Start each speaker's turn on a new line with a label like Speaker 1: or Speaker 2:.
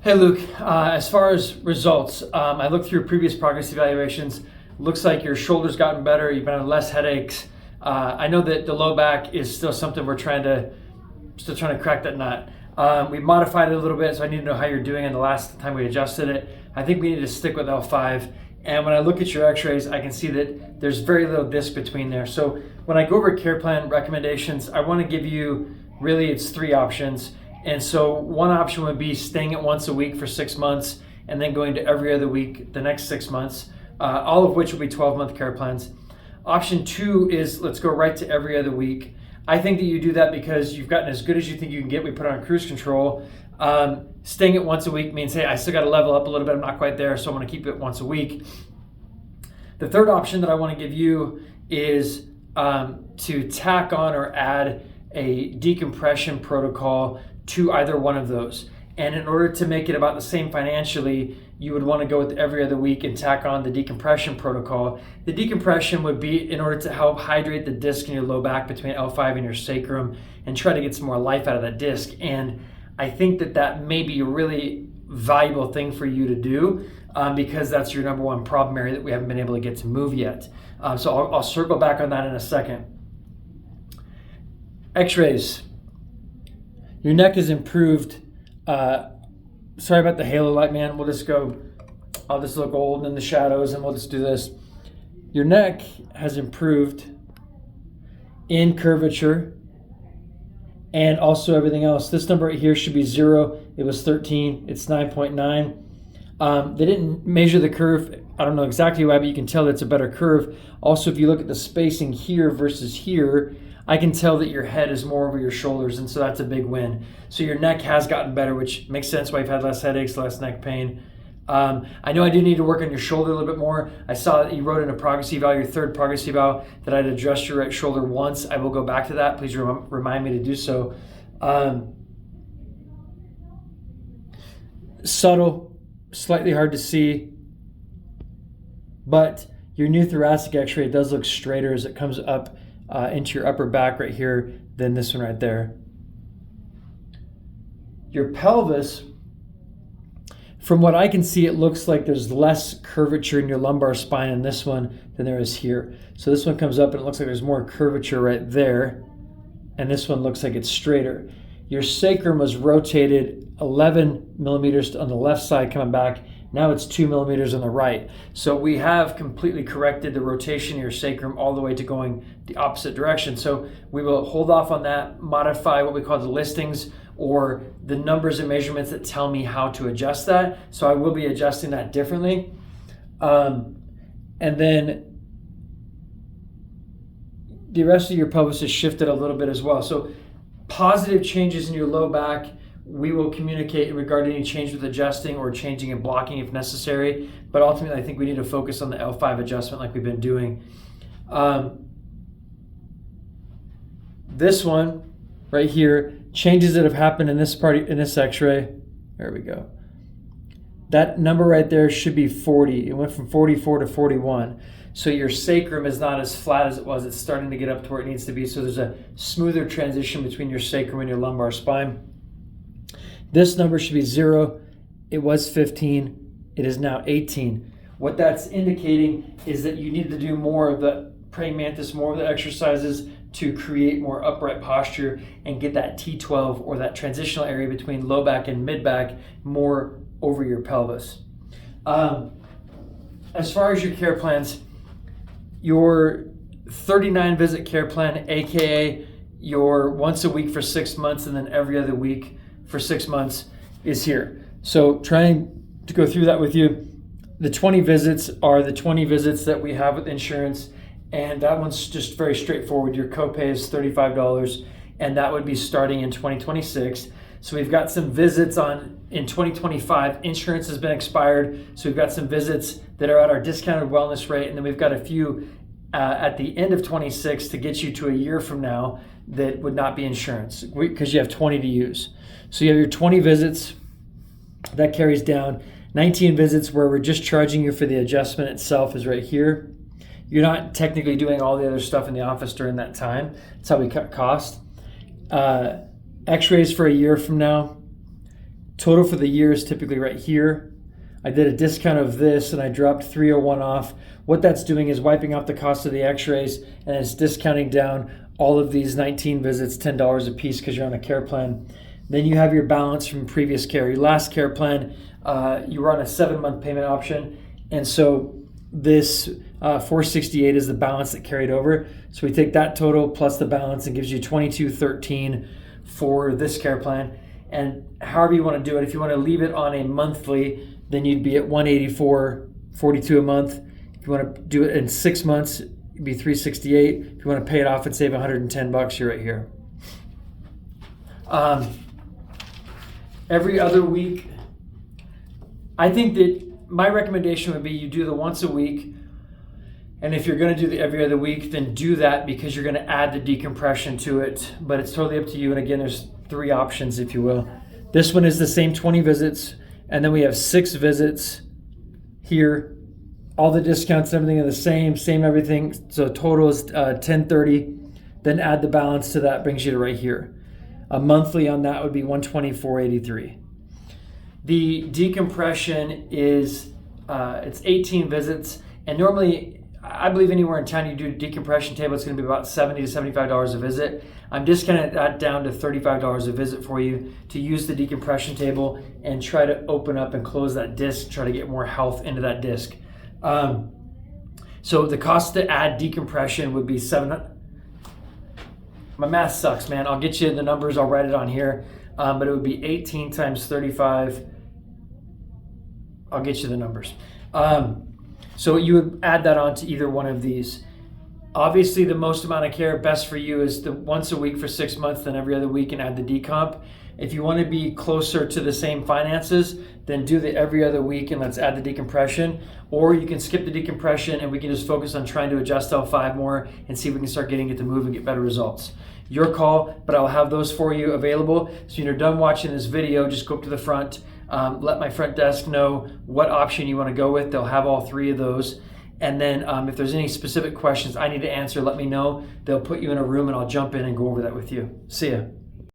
Speaker 1: Hey Luke, as far as results, I looked through previous progress evaluations. Looks like your shoulder's gotten better. You've been having less headaches. I know that the low back is still something we're still trying to crack that nut. We modified it a little bit, so I need to know how you're doing. And the last time we adjusted it, I think we need to stick with L5. And when I look at your X-rays, I can see that there's very little disc between there. So when I go over care plan recommendations, I want to give you it's three options. And so one option would be staying at once a week for 6 months and then going to every other week the next 6 months, all of which will be 12-month care plans. Option two is let's go right to every other week. I think that you do that because you've gotten as good as you think you can get. We put on cruise control. Staying at once a week means, hey, I still got to level up a little bit. I'm not quite there, so I'm going to keep it once a week. The third option that I want to give you is to tack on or add a decompression protocol to either one of those. And in order to make it about the same financially, you would want to go with every other week and tack on the decompression protocol. The decompression would be in order to help hydrate the disc in your low back between L5 and your sacrum and try to get some more life out of that disc. And I think that may be a really valuable thing for you to do because that's your number one problem area that we haven't been able to get to move yet. So I'll circle back on that in a second. X-rays. Your neck is improved. Sorry about the halo light, man. I'll just look old in the shadows and we'll just do this. Your neck has improved in curvature and also everything else. This number right here should be 0. It was 13. It's 9.9. They didn't measure the curve. I don't know exactly why, but you can tell that it's a better curve. Also, if you look at the spacing here versus here, I can tell that your head is more over your shoulders, and so that's a big win. So your neck has gotten better, which makes sense why you've had less headaches, less neck pain. I know I do need to work on your shoulder a little bit more. I saw that you wrote in a progress eval, your third progress eval, that I'd adjust your right shoulder once. I will go back to that. Please remind me to do so. Subtle, slightly hard to see, but your new thoracic x-ray does look straighter as it comes up into your upper back right here than this one right there. Your pelvis, from what I can see, it looks like there's less curvature in your lumbar spine in this one than there is here. So this one comes up and it looks like there's more curvature right there, and this one looks like it's straighter. Your sacrum was rotated 11 millimeters on the left side coming back. Now it's 2 millimeters on the right. So we have completely corrected the rotation of your sacrum all the way to going the opposite direction. So we will hold off on that, modify what we call the listings or the numbers and measurements that tell me how to adjust that. So I will be adjusting that differently. And then the rest of your pelvis is shifted a little bit as well. So positive changes in your low back, we will communicate regarding any change with adjusting or changing and blocking if necessary. But ultimately, I think we need to focus on the L5 adjustment like we've been doing. This one right here, changes that have happened in this x-ray. There we go. That number right there should be 40. It went from 44 to 41. So your sacrum is not as flat as it was. It's starting to get up to where it needs to be. So there's a smoother transition between your sacrum and your lumbar spine. This number should be 0. It was 15. It is now 18. What that's indicating is that you need to do more of the praying mantis, more of the exercises to create more upright posture and get that T12 or that transitional area between low back and mid back more over your pelvis. As far as your care plans, your 39 visit care plan, aka your once a week for 6 months and then every other week for 6 months, is here. So trying to go through that with you. The 20 visits are the 20 visits that we have with insurance, and that one's just very straightforward. Your copay is $35, and that would be starting in 2026. So we've got some visits in 2025. Insurance has been expired, so we've got some visits that are at our discounted wellness rate, and then we've got a few at the end of 26 to get you to a year from now that would not be insurance because you have 20 to use. So you have your 20 visits, that carries down. 19 visits where we're just charging you for the adjustment itself is right here. You're not technically doing all the other stuff in the office during that time. That's how we cut cost. X-rays for a year from now. Total for the year is typically right here. I did a discount of this and I dropped 301 off. What that's doing is wiping off the cost of the x-rays, and it's discounting down all of these 19 visits, $10 a piece, because you're on a care plan. Then you have your balance from previous care. Your last care plan, you were on a 7-month payment option, and so this 468 is the balance that carried over. So we take that total plus the balance and gives you 2213 for this care plan. And however you want to do it, if you want to leave it on a monthly, then you'd be at 184.42 a month. If you want to do it in 6 months, it'd be 368. If you want to pay it off and save $110, you're right here. Every other week, I think that my recommendation would be you do the once a week. And if you're going to do the every other week, then do that, because you're going to add the decompression to it. But it's totally up to you. And again, there's 3 options, if you will. This one is the same 20 visits. And then we have 6 visits here. All the discounts and everything are the same everything. So total is 1030. Then add the balance to that, brings you to right here. A monthly on that would be 124.83. The decompression is it's 18 visits, and normally I believe anywhere in town you do a decompression table, it's going to be about $70 to $75 a visit. I'm discounting that down to $35 a visit for you to use the decompression table and try to open up and close that disc, try to get more health into that disc. So the cost to add decompression would be $700. My math sucks, man. I'll get you the numbers. I'll write it on here. But it would be 18 times 35. I'll get you the numbers. So you would add that on to either one of these. Obviously, the most amount of care best for you is the once a week for 6 months, then every other week, and add the decomp. If you want to be closer to the same finances, then do the every other week and let's add the decompression. Or you can skip the decompression and we can just focus on trying to adjust L5 more and see if we can start getting it to move and get better results. Your call, but I'll have those for you available. So when you're done watching this video, just go up to the front, let my front desk know what option you want to go with. They'll have all 3 of those. And then if there's any specific questions I need to answer, let me know. They'll put you in a room and I'll jump in and go over that with you. See ya.